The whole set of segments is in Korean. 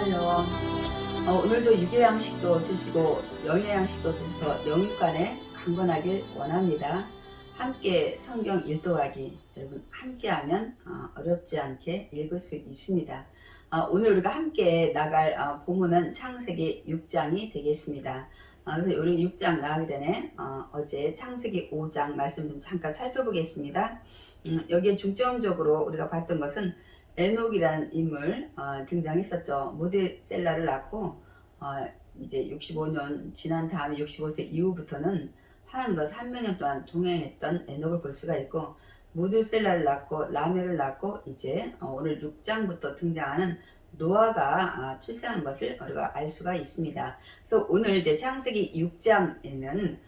안녕하세요. 오늘도 유교양식도 드시고 영양식도 드셔서 영육간에 강건하길 원합니다. 함께 성경 일도하기, 여러분 함께하면 어렵지 않게 읽을 수 있습니다. 오늘 우리가 함께 나갈 본문은 창세기 6장이 되겠습니다. 그래서 우리 6장 나가기 전에 어제 창세기 5장 말씀 좀 잠깐 살펴보겠습니다. 여기에 중점적으로 우리가 봤던 것은 에녹이라는 인물 등장했었죠. 모드셀라를 낳고 이제 65년 지난 다음에 65세 이후부터는 하나님과 300년 동안 동행했던 에녹을 볼 수가 있고, 모드셀라를 낳고 라멕을 낳고 이제 오늘 6장부터 등장하는 노아가 출생한 것을 우리가 알 수가 있습니다. 그래서 오늘 이제 창세기 6장에는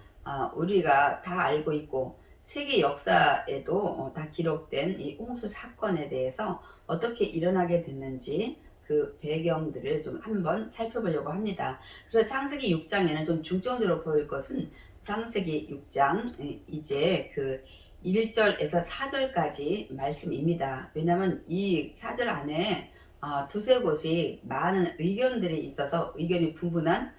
우리가 다 알고 있고 세계 역사에도 다 기록된 이 홍수 사건에 대해서 어떻게 일어나게 됐는지 그 배경들을 좀 한번 살펴보려고 합니다. 그래서 창세기 6장에는 좀 중점적으로 보일 것은 창세기 6장 이제 그 1절에서 4절까지 말씀입니다. 왜냐하면 이 4절 안에 두세 곳이 많은 의견들이 있어서 의견이 분분한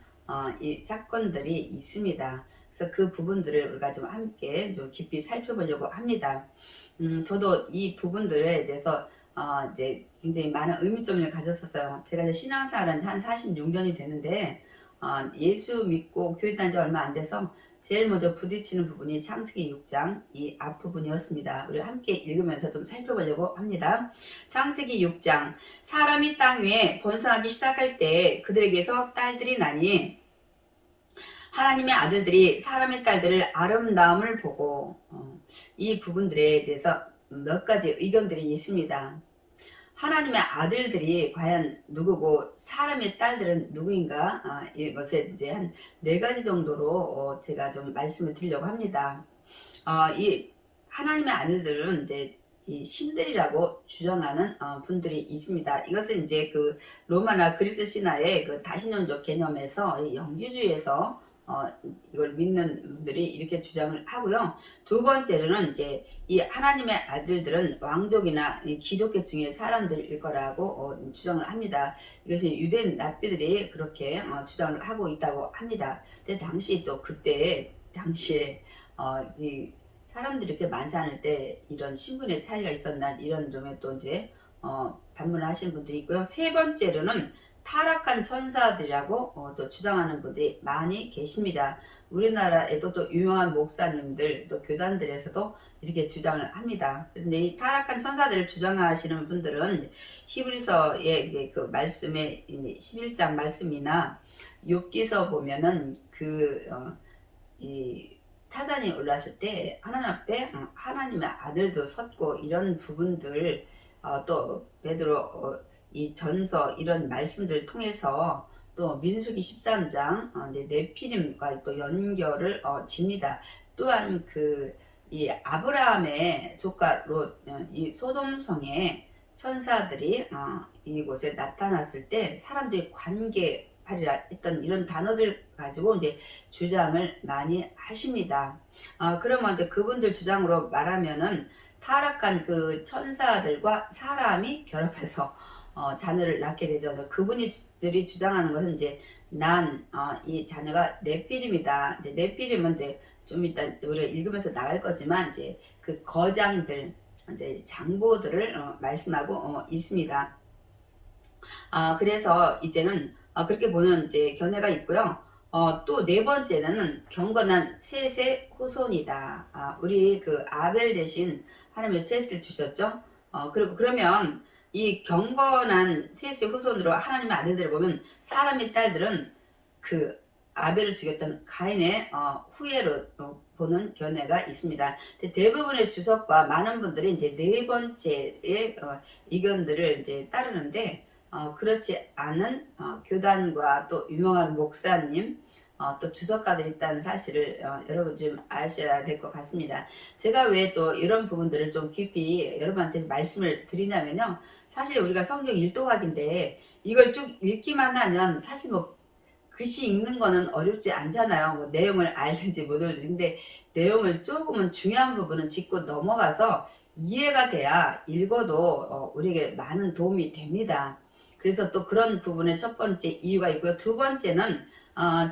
이 사건들이 있습니다. 그래서 그 부분들을 우리가 좀 함께 좀 깊이 살펴보려고 합니다. 저도 이 부분들에 대해서 이제 굉장히 많은 의문점을 가졌었어요. 제가 이제 신앙생활은 한 46년이 되는데 예수 믿고 교회 다닌 지 얼마 안 돼서 제일 먼저 부딪히는 부분이 창세기 6장 이 앞부분이었습니다. 우리 함께 읽으면서 좀 살펴보려고 합니다. 창세기 6장, 사람이 땅 위에 번성하기 시작할 때 그들에게서 딸들이 나니 하나님의 아들들이 사람의 딸들을 아름다움을 보고 이 부분들에 대해서 몇 가지 의견들이 있습니다. 하나님의 아들들이 과연 누구고 사람의 딸들은 누구인가? 이것에 이제 한 4가지 정도로 제가 좀 말씀을 드리려고 합니다. 이 하나님의 아들들은 이제 이 신들이라고 주장하는 분들이 있습니다. 이것은 이제 그 로마나 그리스 신화의 그 다신론적 개념에서 영지주의에서 이걸 믿는 분들이 이렇게 주장을 하고요. 두 번째로는 이제 이 하나님의 아들들은 왕족이나 귀족계층의 사람들일 거라고 주장을 합니다. 이것이 유대인 랍비들이 그렇게 주장을 하고 있다고 합니다. 근데 당시 또 그때 당시에 이 사람들이 이렇게 많지 않을 때 이런 신분의 차이가 있었나 이런 점에 또 이제 반문을 하시는 분들이 있고요. 세 번째로는 타락한 천사들이라고 또 주장하는 분들이 많이 계십니다. 우리나라에도 또 유명한 목사님들 또 교단들에서도 이렇게 주장을 합니다. 그래서 이 타락한 천사들을 주장하시는 분들은 히브리서의 이제 그 말씀의 11장 말씀이나 욥기서 보면은 이 사단이 올랐을 때 하나님 앞에 하나님의 아들도 섰고 이런 부분들 또 베드로 이 전서 이런 말씀들을 통해서 또 민수기 13장 이제 네피림과 또 연결을 집니다. 또한 이 아브라함의 조카 롯 이 소돔성의 천사들이 이곳에 나타났을 때 사람들이 관계하리라 했던 이런 단어들 가지고 이제 주장을 많이 하십니다. 그러면 이제 그분들 주장으로 말하면은 타락한 그 천사들과 사람이 결합해서 자녀를 낳게 되죠. 그분들이 주장하는 것은 이제 이 자녀가 네피림이다. 이제 네피림은 이제 좀 이따 우리가 읽으면서 나갈 거지만 이제 그 거장들, 이제 장보들을 말씀하고 있습니다. 그래서 이제는 그렇게 보는 이제 견해가 있고요. 또 네 번째는 경건한 셋의 후손이다. 우리 그 아벨 대신 하나님의 셋을 주셨죠. 그리고 그러면 이 경건한 셋의 후손으로 하나님의 아들들을 보면 사람의 딸들은 그 아벨을 죽였던 가인의 후예로 보는 견해가 있습니다. 대부분의 주석과 많은 분들이 이제 네 번째의 의견들을 이제 따르는데 그렇지 않은 교단과 또 유명한 목사님 또 주석가들이 있다는 사실을 여러분 좀 아셔야 될 것 같습니다. 제가 왜 또 이런 부분들을 좀 깊이 여러분한테 말씀을 드리냐면요. 사실 우리가 성경 일도학인데 이걸 쭉 읽기만 하면 사실 뭐 글씨 읽는 거는 어렵지 않잖아요. 뭐 내용을 알든지 못 알든지. 근데 내용을 조금은 중요한 부분은 짚고 넘어가서 이해가 돼야 읽어도 우리에게 많은 도움이 됩니다. 그래서 또 그런 부분의 첫 번째 이유가 있고요. 두 번째는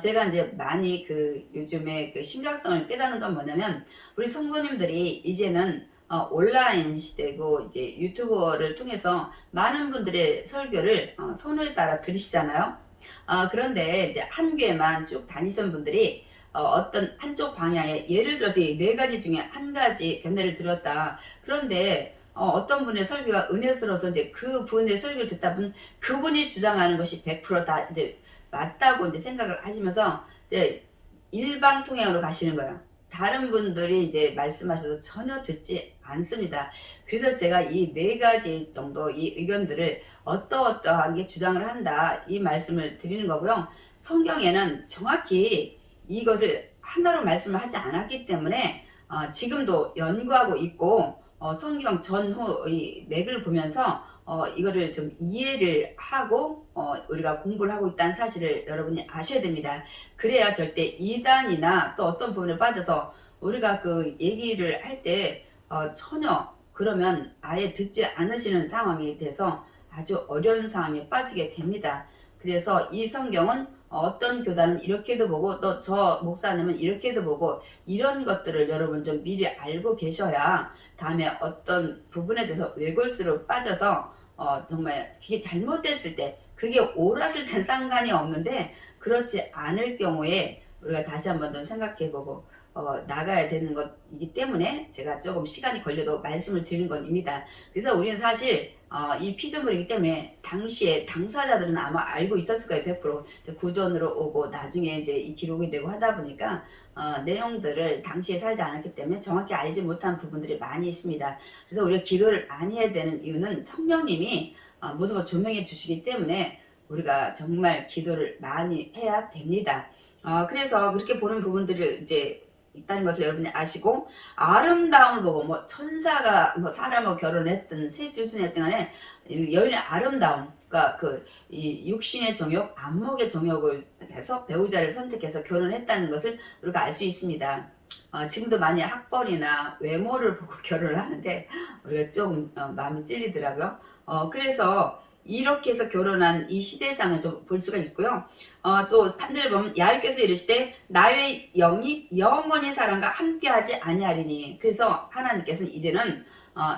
제가 이제 많이 요즘에 심각성을 깨닫는 건 뭐냐면, 우리 성도님들이 이제는 온라인 시대고 이제 유튜버를 통해서 많은 분들의 설교를 손을 따라 들으시잖아요. 그런데 이제 한 교회만 쭉 다니던 분들이 어떤 한쪽 방향에, 예를 들어서 이 네 가지 중에 한 가지 견해를 들었다. 그런데 어떤 분의 설교가 은혜스러워서 이제 그 분의 설교를 듣다 보면 그분이 주장하는 것이 100%다 이제 맞다고 이제 생각을 하시면서 이제 일방통행으로 가시는 거예요. 다른 분들이 이제 말씀하셔도 전혀 듣지 않습니다. 그래서 제가 이 네 가지 정도 이 의견들을 어떠한 게 주장을 한다, 이 말씀을 드리는 거고요. 성경에는 정확히 이것을 하나로 말씀을 하지 않았기 때문에 지금도 연구하고 있고, 성경 전후 이 맥을 보면서 이거를 좀 이해를 하고 우리가 공부를 하고 있다는 사실을 여러분이 아셔야 됩니다. 그래야 절대 이단이나 또 어떤 부분에 빠져서 우리가 그 얘기를 할 때 전혀 그러면 아예 듣지 않으시는 상황이 돼서 아주 어려운 상황에 빠지게 됩니다. 그래서 이 성경은 어떤 교단은 이렇게도 보고 또 저 목사님은 이렇게도 보고, 이런 것들을 여러분 좀 미리 알고 계셔야 다음에 어떤 부분에 대해서 왜골수로 빠져서 정말 그게 잘못됐을 때, 그게 옳았을 땐 상관이 없는데 그렇지 않을 경우에 우리가 다시 한번 좀 생각해보고 나가야 되는 것이기 때문에 제가 조금 시간이 걸려도 말씀을 드리는 겁니다. 그래서 우리는 사실 이 피조물이기 때문에 당시에 당사자들은 아마 알고 있었을 거예요. 100% 구전으로 오고 나중에 이제 이 기록이 되고 하다 보니까 내용들을 당시에 살지 않았기 때문에 정확히 알지 못한 부분들이 많이 있습니다. 그래서 우리가 기도를 많이 해야 되는 이유는 성령님이 모든 걸 조명해 주시기 때문에 우리가 정말 기도를 많이 해야 됩니다. 그래서 그렇게 보는 부분들을 이제 있다는 것을 여러분이 아시고, 아름다움을 보고 뭐 천사가 뭐 사람하고 결혼했든 세수순했든 간에 여인의 아름다움, 그러니까 이 육신의 정욕, 안목의 정욕을 해서 배우자를 선택해서 결혼했다는 것을 우리가 알 수 있습니다. 지금도 많이 학벌이나 외모를 보고 결혼을 하는데 우리가 조금 마음이 찔리더라고요. 그래서 이렇게 해서 결혼한 이 시대상을 좀 볼 수가 있고요. 또 한절 보면 야훼께서 이르시되 나의 영이 영원히 사람과 함께하지 아니하리니. 그래서 하나님께서는 이제는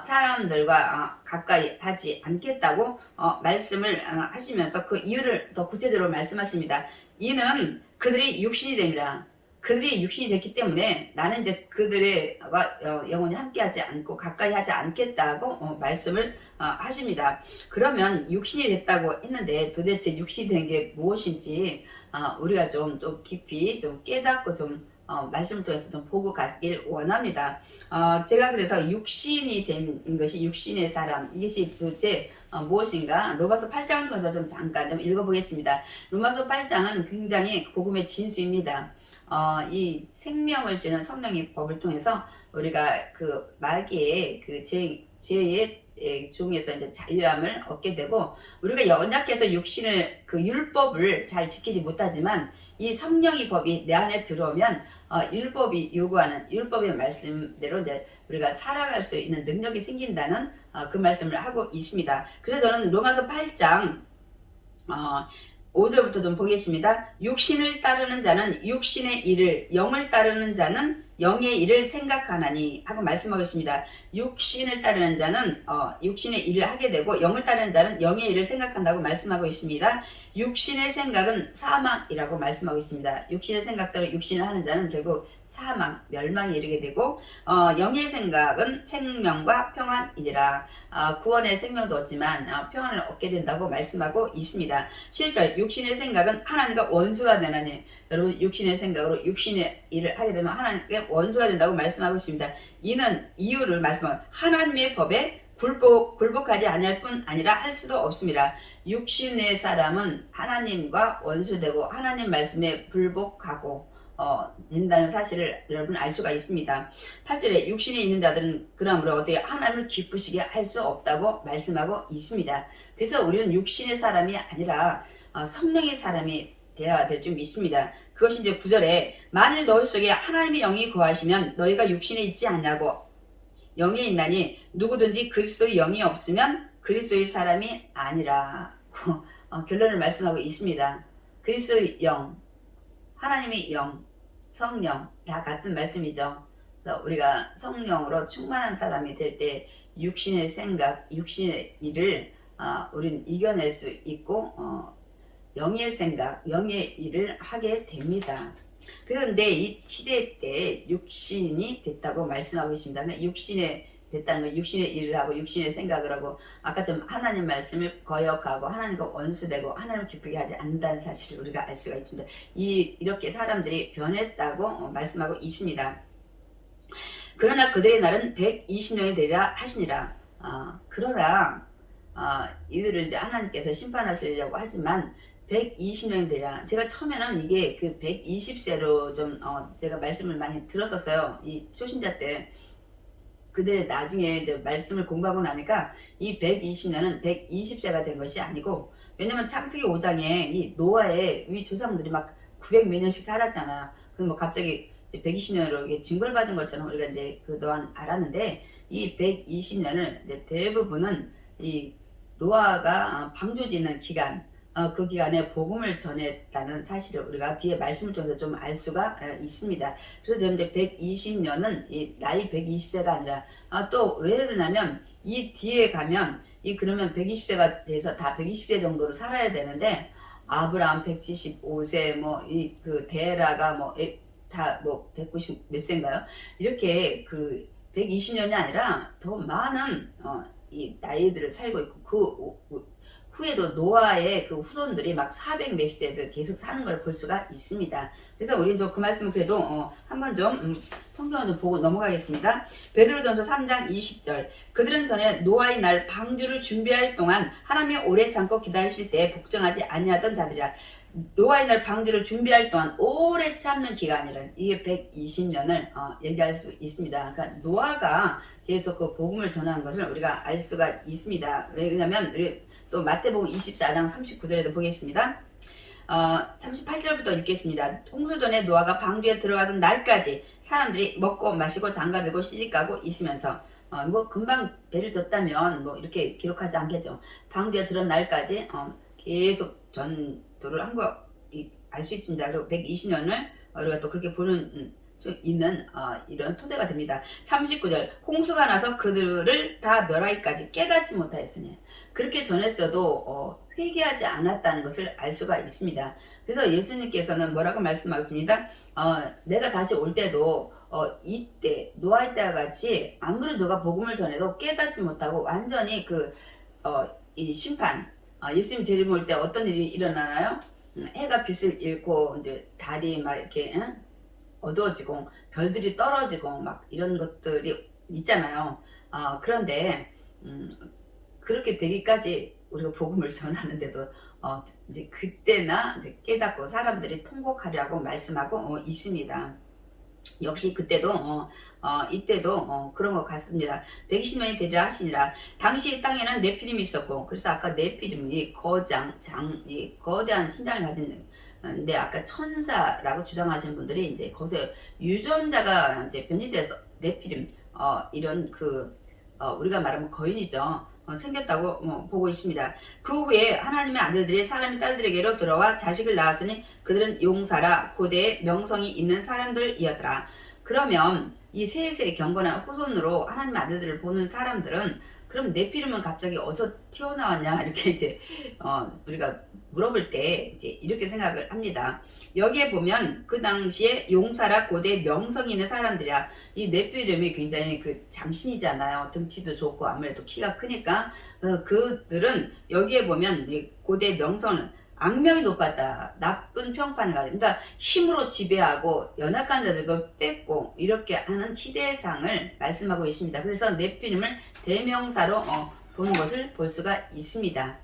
사람들과 가까이 하지 않겠다고 말씀을 하시면서 그 이유를 더 구체적으로 말씀하십니다. 이는 그들이 육신이 됨이라. 그들이 육신이 됐기 때문에 나는 이제 그들과 영원히 함께하지 않고 가까이 하지 않겠다고 말씀을 하십니다. 그러면 육신이 됐다고 했는데 도대체 육신이 된 게 무엇인지 우리가 좀 깊이 좀 깨닫고 좀 말씀을 통해서 좀 보고 가길 원합니다. 제가 그래서 육신이 된 것이 육신의 사람, 이것이 도대체 무엇인가 로마서 8장을 통해서 좀 잠깐 좀 읽어보겠습니다. 로마서 8장은 굉장히 복음의 진수입니다. 이 생명을 주는 성령의 법을 통해서 우리가 그 마귀의 그 죄의 중에서 이제 자유함을 얻게 되고, 우리가 연약해서 육신을 그 율법을 잘 지키지 못하지만 이 성령의 법이 내 안에 들어오면 율법이 요구하는 율법의 말씀대로 이제 우리가 살아갈 수 있는 능력이 생긴다는 그 말씀을 하고 있습니다. 그래서 저는 로마서 8장 5절부터 좀 보겠습니다. 육신을 따르는 자는 육신의 일을, 영을 따르는 자는 영의 일을 생각하나니 하고 말씀하겠습니다. 육신을 따르는 자는 육신의 일을 하게 되고, 영을 따르는 자는 영의 일을 생각한다고 말씀하고 있습니다. 육신의 생각은 사망이라고 말씀하고 있습니다. 육신의 생각대로 육신을 하는 자는 결국 사망, 멸망에 이르게 되고, 영의 생각은 생명과 평안이니라. 구원의 생명도 얻지만 평안을 얻게 된다고 말씀하고 있습니다. 7절 육신의 생각은 하나님과 원수가 되나니. 여러분, 육신의 생각으로 육신의 일을 하게 되면 하나님께 원수가 된다고 말씀하고 있습니다. 이는 이유를 말씀하고, 하나님의 법에 굴복하지 아니할 뿐 아니라 할 수도 없습니다. 육신의 사람은 하나님과 원수되고 하나님 말씀에 불복하고 된다는 사실을 여러분 알 수가 있습니다. 8절에 육신에 있는 자들은 그러므로 어떻게 하나님을 기쁘시게 할 수 없다고 말씀하고 있습니다. 그래서 우리는 육신의 사람이 아니라 성령의 사람이 되어야 될 줄 믿습니다. 그것이 이제 9절에 만일 너희 속에 하나님의 영이 거하시면 너희가 육신에 있지 않냐고, 영에 있나니 누구든지 그리스도의 영이 없으면 그리스도의 사람이 아니라. 결론을 말씀하고 있습니다. 그리스도의 영, 하나님의 영, 성령 다 같은 말씀이죠. 그래서 우리가 성령으로 충만한 사람이 될 때 육신의 생각, 육신의 일을 우리는 이겨낼 수 있고 영의 생각, 영의 일을 하게 됩니다. 그런데 이 시대 때 육신이 됐다고 말씀하고 있습니다. 육신에 됐다는 건 육신의 일을 하고 육신의 생각을 하고 아까 좀 하나님 말씀을 거역하고 하나님과 원수되고 하나님을 기쁘게 하지 않는다는 사실을 우리가 알 수가 있습니다. 이렇게 사람들이 변했다고 말씀하고 있습니다. 그러나 그들의 날은 120년이 되리라 하시니라. 그러나 이들을 이제 하나님께서 심판하시려고 하지만 120년이 되라. 제가 처음에는 이게 그 120세로 좀 제가 말씀을 많이 들었었어요. 이 초신자 때. 근데 나중에 이제 말씀을 공부하고 나니까 이 120년은 120세가 된 것이 아니고, 왜냐면 창세기 5장에 이 노아의 위 조상들이 막 900 몇 년씩 살았잖아요. 그럼 뭐 갑자기 120년으로 이게 징벌받은 것처럼 우리가 이제 그동안 알았는데, 이 120년을 이제 대부분은 이 노아가 방주 짓는 기간, 그 기간에 복음을 전했다는 사실을 우리가 뒤에 말씀을 통해서 좀 알 수가 있습니다. 그래서 저는 이제 120년은 이 나이 120세가 아니라 또 왜 그러냐면 이 뒤에 가면 그러면 120세가 돼서 다 120세 정도로 살아야 되는데, 아브라함 175세 그 데라가 다 190 몇 세인가요? 이렇게 그 120년이 아니라 더 많은 이 나이들을 살고 있고, 그 후에도 노아의 그 후손들이 막 400 몇 세들 계속 사는 걸 볼 수가 있습니다. 그래서 우리는 좀 그 말씀을 그래도 한번 좀 성경을 좀 보고 넘어가겠습니다. 베드로전서 3장 20절. 그들은 전에 노아의 날 방주를 준비할 동안 하나님의 오래 참고 기다리실 때 복종하지 아니하던 자들이라. 노아의 날 방주를 준비할 동안 오래 참는 기간이란 이게 120년을 얘기할 수 있습니다. 그러니까 노아가 계속 그 복음을 전하는 것을 우리가 알 수가 있습니다. 왜냐하면 우리 또 마태복음 24장 39절에도 보겠습니다. 38절부터 읽겠습니다. 홍수 전에 노아가 방주에 들어가던 날까지 사람들이 먹고 마시고 장가들고 시집가고 있으면서 금방 배를 졌다면 이렇게 기록하지 않겠죠. 방주에 들어온 날까지 계속 전도를 한 거 알 수 있습니다. 그리고 120년을 우리가 또 그렇게 보는 수 있는 이런 토대가 됩니다. 39절. 홍수가 나서 그들을 다 멸하기까지 깨닫지 못하였으니. 그렇게 전했어도 회개하지 않았다는 것을 알 수가 있습니다. 그래서 예수님께서는 뭐라고 말씀하십니다. 내가 다시 올 때도 이때 노아의 때와 같이 아무리 누가 복음을 전해도 깨닫지 못하고 완전히 이 심판, 예수님 재림 올 때 어떤 일이 일어나나요? 해가 빛을 잃고 이제 달이 막 이렇게 어두워지고 별들이 떨어지고 막 이런 것들이 있잖아요. 그런데 그렇게 되기까지 우리가 복음을 전하는데도 이제 그때나 이제 깨닫고 사람들이 통곡하리라고 말씀하고 있습니다. 역시 그때도 이때도 그런 것 같습니다. 120년이 되리라 하시니라. 당시 땅에는 네피림이 있었고, 그래서 아까 네피림이 이 거대한 신장을 가진, 근데 아까 천사라고 주장하시는 분들이 이제 거기서 유전자가 이제 변이돼서 네피림 이런 우리가 말하면 거인이죠. 생겼다고 보고 있습니다. 그 후에 하나님의 아들들이 사람의 딸들에게로 들어와 자식을 낳았으니 그들은 용사라 고대의 명성이 있는 사람들이었더라. 그러면 이 셋의 경건한 후손으로 하나님의 아들들을 보는 사람들은 그럼 네피림은 갑자기 어디서 튀어나왔냐 이렇게 이제 우리가 물어볼 때 이제 이렇게 생각을 합니다. 여기에 보면 그 당시에 용사라 고대 명성이 있는 사람들이야. 이 네피림이 굉장히 그 장신이잖아요. 등치도 좋고 아무래도 키가 크니까 그들은 여기에 보면 이 고대 명성은 악명이 높았다. 나쁜 평판을 가지고, 그러니까 힘으로 지배하고 연약한 자들을 뺏고 이렇게 하는 시대상을 말씀하고 있습니다. 그래서 네피림을 대명사로 보는 것을 볼 수가 있습니다.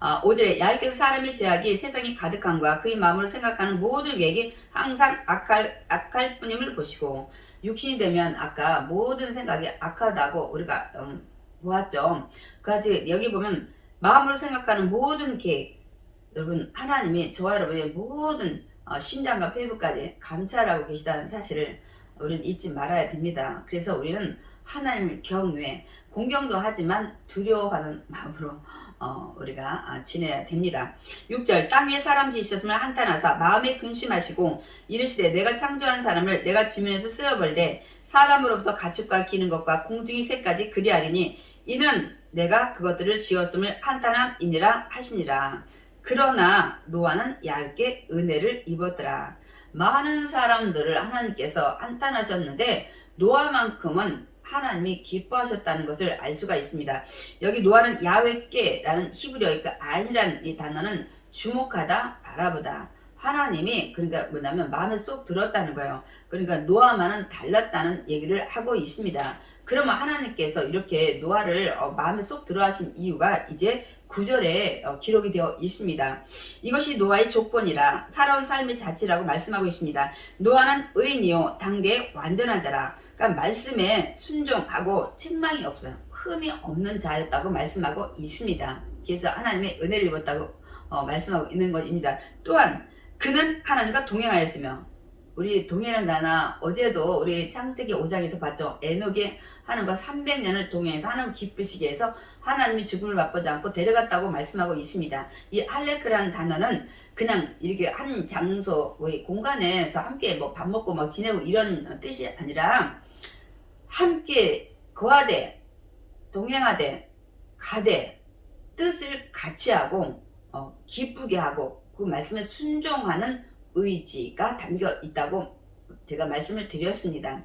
5절에 야훼께서 사람의 죄악이 세상이 가득함과 그의 마음으로 생각하는 모든 계획이 항상 악할 뿐임을 보시고, 육신이 되면 아까 모든 생각이 악하다고 우리가 보았죠. 그까지 여기 보면 마음으로 생각하는 모든 계획, 여러분 하나님이 저와 여러분의 모든 심장과 폐부까지 감찰하고 계시다는 사실을 우리는 잊지 말아야 됩니다. 그래서 우리는 하나님을 경외, 공경도 하지만 두려워하는 마음으로 우리가 지내야 됩니다. 6절 땅 위에 사람 지으셨으면 한탄하사 마음에 근심하시고 이르시되 내가 창조한 사람을 내가 지면에서 쓰어버리되 사람으로부터 가축과 기는 것과 공중의 새까지 그리하리니 이는 내가 그것들을 지었음을 한탄함이니라 하시니라. 그러나 노아는 얇게 은혜를 입었더라. 많은 사람들을 하나님께서 한탄하셨는데 노아만큼은 하나님이 기뻐하셨다는 것을 알 수가 있습니다. 여기 노아는 야훼께라는 히브리어의 그 아인이라는 이 단어는 주목하다, 바라보다. 하나님이 그러니까 뭐냐면 마음에 쏙 들었다는 거예요. 그러니까 노아만은 달랐다는 얘기를 하고 있습니다. 그러면 하나님께서 이렇게 노아를 마음에 쏙 들어 하신 이유가 이제 9절에 기록이 되어 있습니다. 이것이 노아의 조건이라 살아온 삶의 자체라고 말씀하고 있습니다. 노아는 의인이요 당대의 완전한 자라. 그러니까 말씀에 순종하고 책망이 없어요. 흠이 없는 자였다고 말씀하고 있습니다. 그래서 하나님의 은혜를 입었다고 말씀하고 있는 것입니다. 또한 그는 하나님과 동행하였으며 우리 동행하는 나나 어제도 우리 창세기 5장에서 봤죠. 에녹이 하나님과 300년을 동행해서 하나님 기쁘시게 해서 하나님이 죽음을 맛보지 않고 데려갔다고 말씀하고 있습니다. 이 할레크라는 단어는 그냥 이렇게 한 장소 공간에서 함께 뭐 밥 먹고 막 지내고 이런 뜻이 아니라 함께 거하되 동행하되 가되 뜻을 같이 하고 기쁘게 하고 그 말씀에 순종하는 의지가 담겨 있다고 제가 말씀을 드렸습니다.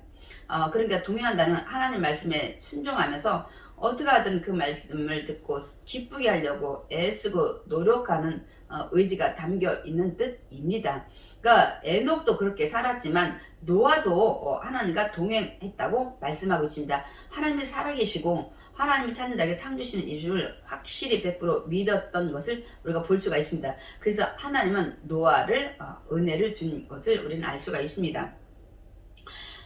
그러니까 동행한다는 하나님 말씀에 순종하면서 어떻게 하든 그 말씀을 듣고 기쁘게 하려고 애쓰고 노력하는 의지가 담겨 있는 뜻입니다. 그러니까 에녹도 그렇게 살았지만 노아도 하나님과 동행했다고 말씀하고 있습니다. 하나님이 살아계시고 하나님이 찾는 자에게 상 주시는 이유를 확실히 100% 믿었던 것을 우리가 볼 수가 있습니다. 그래서 하나님은 노아를 은혜를 준 것을 우리는 알 수가 있습니다.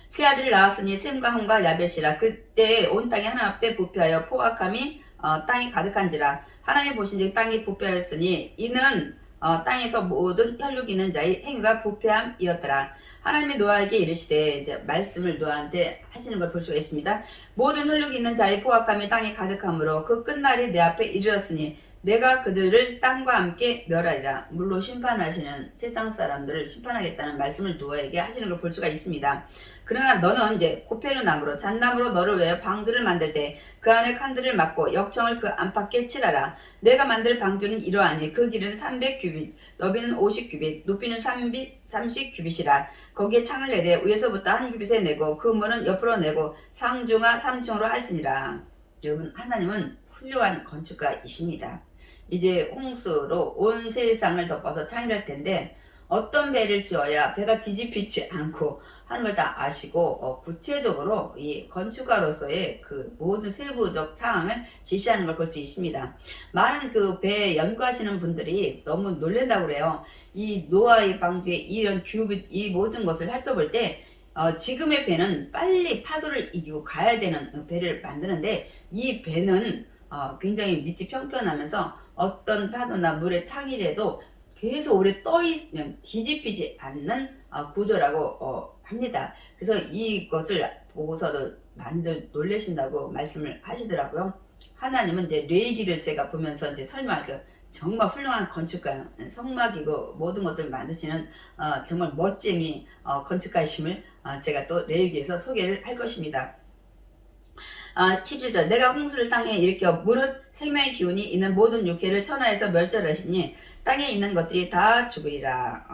세 아들을 낳았으니 셈과 함과 야벳이라. 그때 온 땅이 하나님 앞에 부패하여 포악함이 땅이 가득한지라. 하나님이 보신즉 땅이 부패하였으니 이는 땅에서 모든 혈육 있는 자의 행위가 부패함이었더라. 하나님이 노아에게 이르시되 이제 말씀을 노아한테 하시는 걸 볼 수가 있습니다. 모든 혈육 있는 자의 포악함이 땅에 가득함으로 그 끝날이 내 앞에 이르렀으니 내가 그들을 땅과 함께 멸하리라. 물로 심판하시는 세상 사람들을 심판하겠다는 말씀을 노아에게 하시는 걸 볼 수가 있습니다. 그러나 너는 이제 고페르 나무로 잣나무로 너를 위하여 방주를 만들 때 그 안에 칸들을 막고 역청을 그 안팎에 칠하라. 내가 만들 방주는 이러하니 그 길은 300규빗, 너비는 50규빗, 높이는 30규빗이라. 거기에 창을 내되 위에서부터 한 규빗에 내고 그 문은 옆으로 내고 상중하 3층으로 할지니라. 여러분, 하나님은 훌륭한 건축가이십니다. 이제 홍수로 온 세상을 덮어서 창이랄 텐데 어떤 배를 지어야 배가 뒤집히지 않고 하는 걸 다 아시고 구체적으로 이 건축가로서의 그 모든 세부적 사항을 지시하는 걸 볼 수 있습니다. 많은 그 배에 연구하시는 분들이 너무 놀란다고 그래요. 이 노아의 방주의 이런 규빗 이 모든 것을 살펴볼 때 지금의 배는 빨리 파도를 이기고 가야 되는 배를 만드는데 이 배는 굉장히 밑이 평평하면서 어떤 파도나 물의 창이라도 계속 오래 떠있는 뒤집히지 않는 구조라고 합니다. 그래서 이것을 보고서도 많이들 놀라신다고 말씀을 하시더라고요. 하나님은 이제 레이기를 제가 보면서 이제 설명할게요. 정말 훌륭한 건축가요. 성막이고 모든 것들을 만드시는 정말 멋쟁이 건축가이심을 제가 또 레이기에서 소개를 할 것입니다. 17절 내가 홍수를 땅에 일으켜 무릇 생명의 기운이 있는 모든 육체를 천하에서 멸절하시니 땅에 있는 것들이 다 죽으리라.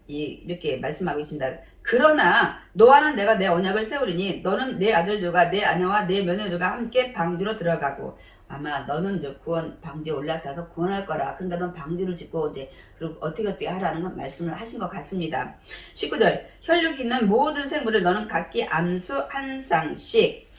이렇게 말씀하고 있습니다. 그러나 노아는 내가 내 언약을 세우리니 너는 내 아들들과 내 아내와 내 며느리들과 함께 방주로 들어가고 아마 너는 이제 구원 방주에 올라타서 구원할 거라. 그러니까 넌 방주를 짓고 이제 그리고 어떻게 하라는 건 말씀을 하신 것 같습니다. 19절 혈육이 있는 모든 생물을 너는 각기 암수 한 쌍씩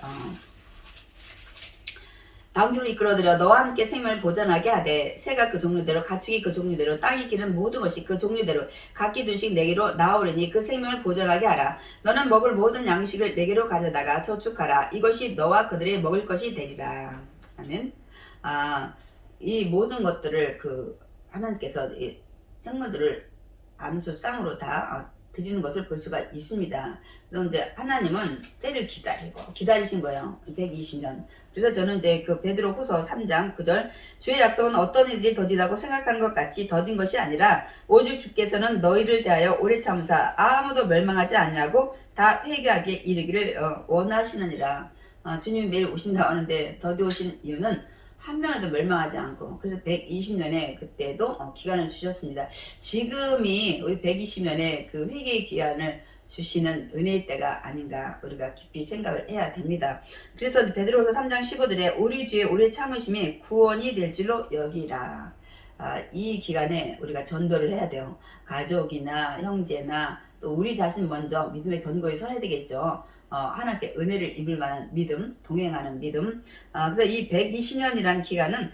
방주를 이끌어들여 너와 함께 생명을 보존하게 하되 새가 그 종류대로 가축이 그 종류대로 땅에 기는 모든 것이 그 종류대로 각기 둘씩 내게로 나오려니 그 생명을 보존하게 하라. 너는 먹을 모든 양식을 내게로 가져다가 저축하라. 이것이 너와 그들의 먹을 것이 되리라. 아멘. 이 모든 것들을 그 하나님께서 이 생물들을 암수 쌍으로 다 드리는 것을 볼 수가 있습니다. 그런데 하나님은 때를 기다리신 거예요. 120년. 그래서 저는 이제 그 베드로 후서 3장 9절 주의 약속은 어떤 일이 더디다고 생각하는 것 같이 더딘 것이 아니라 오직 주께서는 너희를 대하여 오래 참으사 아무도 멸망하지 않냐고 다 회개하게 이르기를 원하시느니라. 주님이 매일 오신다고 하는데 더디 오신 이유는 한 명도 멸망하지 않고, 그래서 120년에 그때도 기간을 주셨습니다. 지금이 우리 120년의 그 회개의 기간을 주시는 은혜의 때가 아닌가 우리가 깊이 생각을 해야 됩니다. 그래서 베드로후서 3장 15절에 우리 주의 오래 참으심이 구원이 될 줄로 여기라. 이 기간에 우리가 전도를 해야 돼요. 가족이나 형제나 또 우리 자신 먼저 믿음의 견고히 서야 되겠죠. 하나님께 은혜를 입을 만한 믿음, 동행하는 믿음. 그래서 이 120년이라는 기간은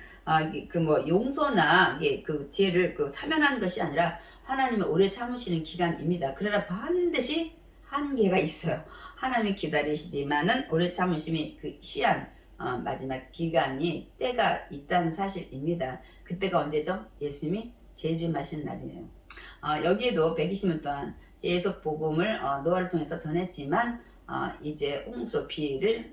그 뭐 용서나 그 죄를 그 사면하는 것이 아니라 하나님의 오래 참으시는 기간입니다. 그러나 반드시 한계가 있어요. 하나님이 기다리시지만은 오래 참으심이 그 시한 마지막 기간이 때가 있다는 사실입니다. 그때가 언제죠? 예수님이 재림하신 날이에요. 여기에도 120년 동안 계속 복음을 노아를 통해서 전했지만 이제 홍수로 피를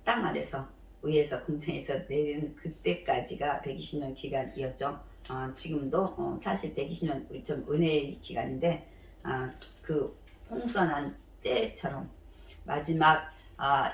땅 아래서 위에서 공중에서 내리는 그때까지가 120년 기간이었죠. 지금도 사실 120년 우리 좀 은혜의 기간인데 그 홍수가 난 때처럼 마지막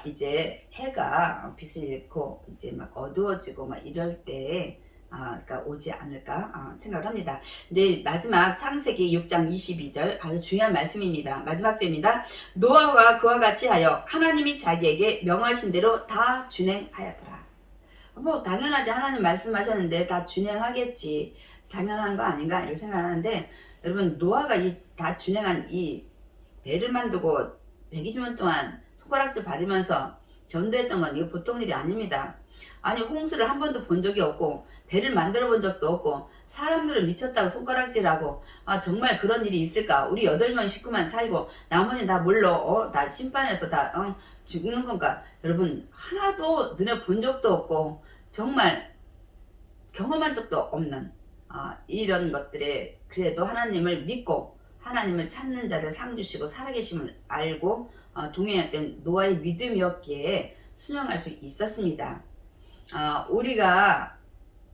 이제 해가 빛을 잃고 이제 막 어두워지고 막 이럴 때에 그러니까 오지 않을까 생각을 합니다. 근데 마지막 창세기 6장 22절 아주 중요한 말씀입니다. 마지막 때입니다. 노아가 그와 같이 하여 하나님이 자기에게 명하신 대로 다 준행하였더라. 뭐 당연하지, 하나님 말씀하셨는데 다 준행하겠지, 당연한 거 아닌가 이렇게 생각하는데, 여러분 노아가 이 다 준행한 이 배를 만들고 120년 동안 손가락질 받으면서 전도했던 건 이거 보통 일이 아닙니다. 아니 홍수를 한 번도 본 적이 없고 배를 만들어 본 적도 없고 사람들은 미쳤다고 손가락질하고 정말 그런 일이 있을까? 우리 8명 식구만 살고 나머지 다 물러 다 심판해서 다 죽는 건가? 여러분 하나도 눈에 본 적도 없고 정말 경험한 적도 없는 이런 것들에 그래도 하나님을 믿고 하나님을 찾는 자를 상 주시고 살아계심을 알고 동행했던 노아의 믿음이었기에 순종할 수 있었습니다. 우리가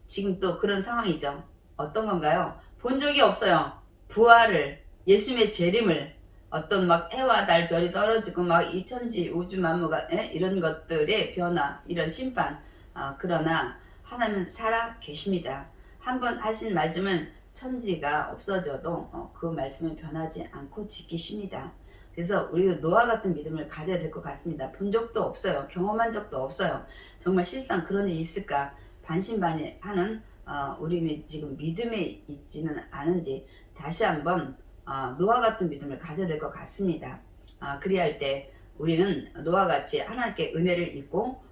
지금 또 그런 상황이죠. 어떤 건가요? 본 적이 없어요. 부활을, 예수님의 재림을, 어떤 막 해와 달 별이 떨어지고 막 이 천지 우주 만무가 이런 것들의 변화, 이런 심판. 그러나 하나님은 살아 계십니다. 한번 하신 말씀은 천지가 없어져도 그 말씀은 변하지 않고 지키십니다. 그래서 우리도 노아 같은 믿음을 가져야 될 것 같습니다. 본 적도 없어요. 경험한 적도 없어요. 정말 실상 그런 일이 있을까 반신반의하는 우리 지금 믿음에 있지는 않은지 다시 한번 노아 같은 믿음을 가져야 될 것 같습니다. 그리야 할 때 우리는 노아 같이 하나님께 은혜를 입고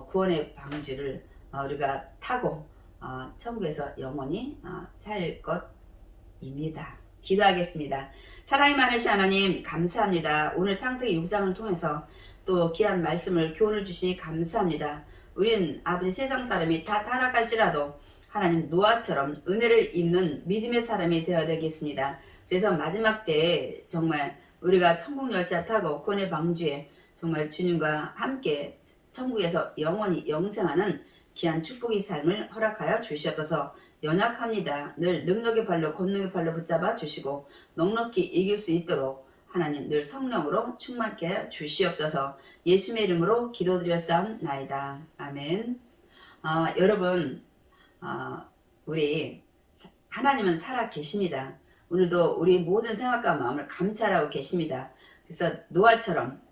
구원의 방주를 우리가 타고 천국에서 영원히 살 것입니다. 기도하겠습니다. 사랑이 많으신 하나님 감사합니다. 오늘 창세기 6장을 통해서 또 귀한 말씀을 교훈을 주시니 감사합니다. 우린 아버지 세상 사람이 다 타락할지라도 하나님 노아처럼 은혜를 입는 믿음의 사람이 되어야 되겠습니다. 그래서 마지막 때에 정말 우리가 천국 열차 타고 구원의 방주에 정말 주님과 함께 천국에서 영원히 영생하는 귀한 축복의 삶을 허락하여 주시옵소서. 연약합니다. 늘 능력의 발로 권능의 발로 붙잡아 주시고 넉넉히 이길 수 있도록 하나님 늘 성령으로 충만케 하여 주시옵소서. 예수님의 이름으로 기도드렸사옵나이다. 아멘. 여러분 우리 하나님은 살아 계십니다. 오늘도 우리 모든 생각과 마음을 감찰하고 계십니다. 그래서 노아처럼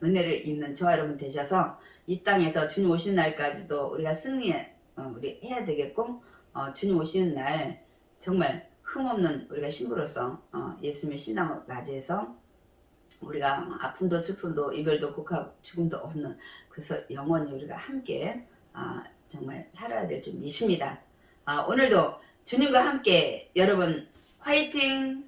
은혜를 입는 저와 여러분 되셔서 이 땅에서 주님 오시는 날까지도 우리가 승리해 우리 해야 되겠고 주님 오시는 날 정말 흠없는 우리가 신부로서 예수님의 신랑을 맞이해서 우리가 아픔도 슬픔도 이별도 곡하고 죽음도 없는, 그래서 영원히 우리가 함께 정말 살아야 될 줄 믿습니다. 오늘도 주님과 함께 여러분 화이팅!